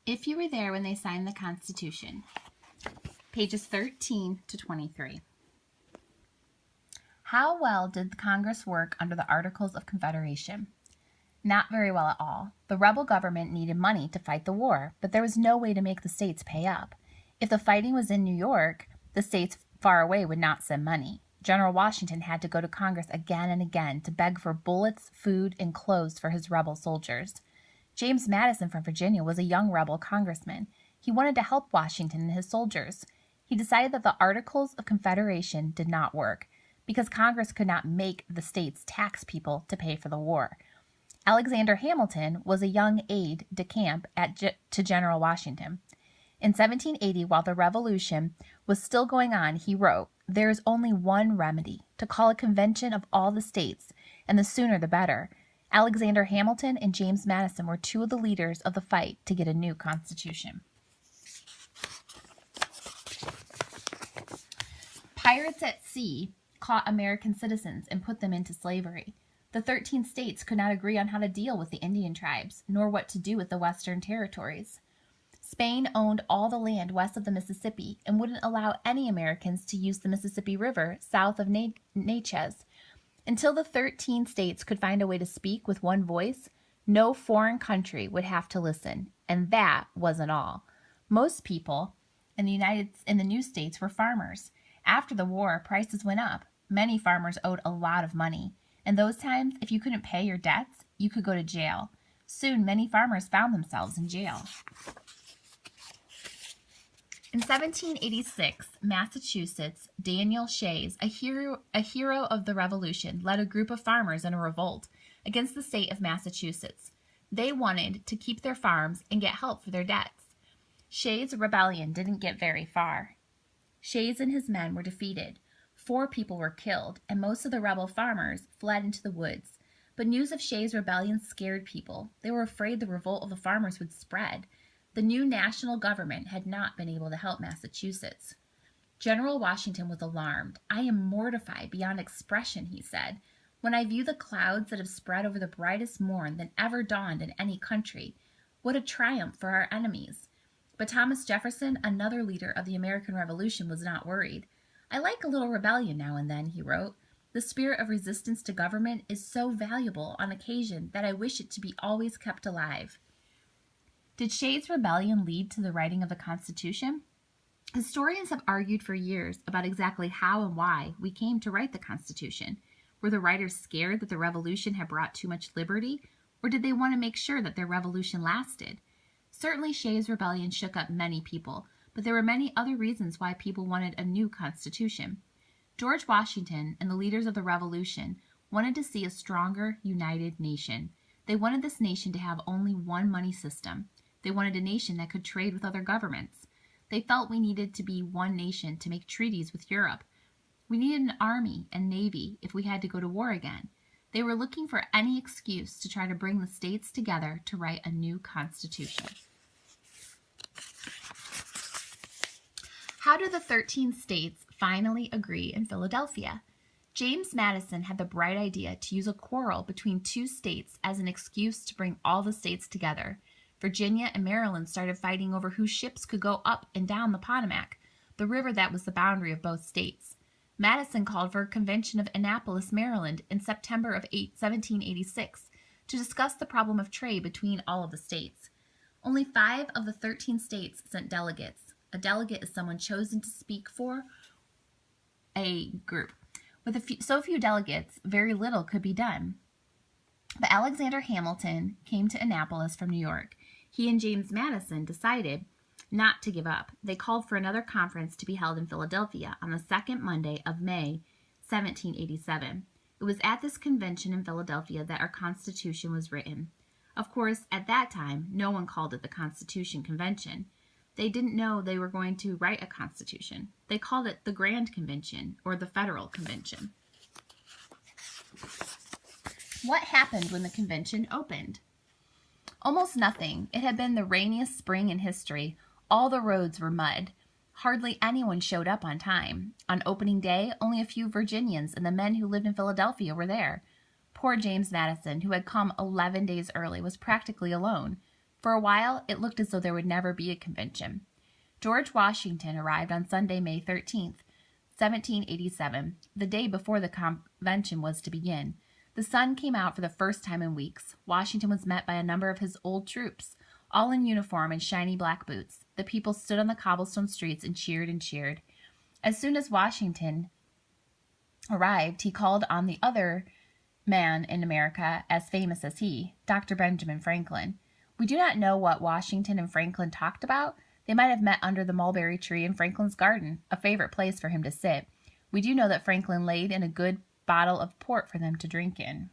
If you were there when they signed the Constitution, pages 13 to 23. How well did Congress work under the Articles of Confederation? Not very well at all. The rebel government needed money to fight the war, but there was no way to make the states pay up. If the fighting was in New York, the states far away would not send money. General Washington had to go to Congress again and again to beg for bullets, food, and clothes for his rebel soldiers. James Madison from Virginia was a young rebel congressman. He wanted to help Washington and his soldiers. He decided that the Articles of Confederation did not work because Congress could not make the states tax people to pay for the war. Alexander Hamilton was a young aide de camp to General Washington. In 1780, while the Revolution was still going on, he wrote, "There is only one remedy, to call a convention of all the states, and the sooner the better." Alexander Hamilton and James Madison were two of the leaders of the fight to get a new constitution. Pirates at sea caught American citizens and put them into slavery. The 13 states could not agree on how to deal with the Indian tribes, nor what to do with the western territories. Spain owned all the land west of the Mississippi and wouldn't allow any Americans to use the Mississippi River south of Natchez. Until the 13 states could find a way to speak with one voice, no foreign country would have to listen, and that wasn't all. Most people in the new states were farmers. After the war, prices went up. Many farmers owed a lot of money. In those times, if you couldn't pay your debts, you could go to jail. Soon, many farmers found themselves in jail. In 1786, Massachusetts, Daniel Shays, a hero of the Revolution, led a group of farmers in a revolt against the state of Massachusetts. They wanted to keep their farms and get help for their debts. Shays' rebellion didn't get very far. Shays and his men were defeated. 4 people were killed, and most of the rebel farmers fled into the woods. But news of Shays' rebellion scared people. They were afraid the revolt of the farmers would spread. The new national government had not been able to help Massachusetts. General Washington was alarmed. "I am mortified beyond expression," he said, "when I view the clouds that have spread over the brightest morn that ever dawned in any country. What a triumph for our enemies!" But Thomas Jefferson, another leader of the American Revolution, was not worried. "I like a little rebellion now and then," he wrote. "The spirit of resistance to government is so valuable on occasion that I wish it to be always kept alive." Did Shays' rebellion lead to the writing of the Constitution? Historians have argued for years about exactly how and why we came to write the Constitution. Were the writers scared that the Revolution had brought too much liberty, or did they want to make sure that their revolution lasted? Certainly Shays' rebellion shook up many people, but there were many other reasons why people wanted a new Constitution. George Washington and the leaders of the Revolution wanted to see a stronger, united nation. They wanted this nation to have only one money system. They wanted a nation that could trade with other governments. They felt we needed to be one nation to make treaties with Europe. We needed an army and navy if we had to go to war again. They were looking for any excuse to try to bring the states together to write a new constitution. How did the 13 states finally agree in Philadelphia? James Madison had the bright idea to use a quarrel between 2 states as an excuse to bring all the states together. Virginia and Maryland started fighting over whose ships could go up and down the Potomac, the river that was the boundary of both states. Madison called for a convention of Annapolis, Maryland, in September of 1786 to discuss the problem of trade between all of the states. Only 5 of the 13 states sent delegates. A delegate is someone chosen to speak for a group. With so few delegates, very little could be done. But Alexander Hamilton came to Annapolis from New York. He and James Madison decided not to give up. They called for another conference to be held in Philadelphia on the second Monday of May, 1787. It was at this convention in Philadelphia that our Constitution was written. Of course, at that time, no one called it the Constitution Convention. They didn't know they were going to write a constitution. They called it the Grand Convention or the Federal Convention. What happened when the convention opened? Almost nothing. It had been the rainiest spring in history. All the roads were mud. Hardly anyone showed up on time. On opening day, only a few Virginians and the men who lived in Philadelphia were there. Poor James Madison, who had come 11 days early, was practically alone. For a while, it looked as though there would never be a convention. George Washington arrived on Sunday, May 13th, 1787, the day before the convention was to begin. The sun came out for the first time in weeks. Washington was met by a number of his old troops, all in uniform and shiny black boots. The people stood on the cobblestone streets and cheered and cheered. As soon as Washington arrived, he called on the other man in America as famous as he, Dr. Benjamin Franklin. We do not know what Washington and Franklin talked about. They might have met under the mulberry tree in Franklin's garden, a favorite place for him to sit. We do know that Franklin laid in a good bottle of port for them to drink in.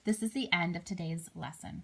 This is the end of today's lesson.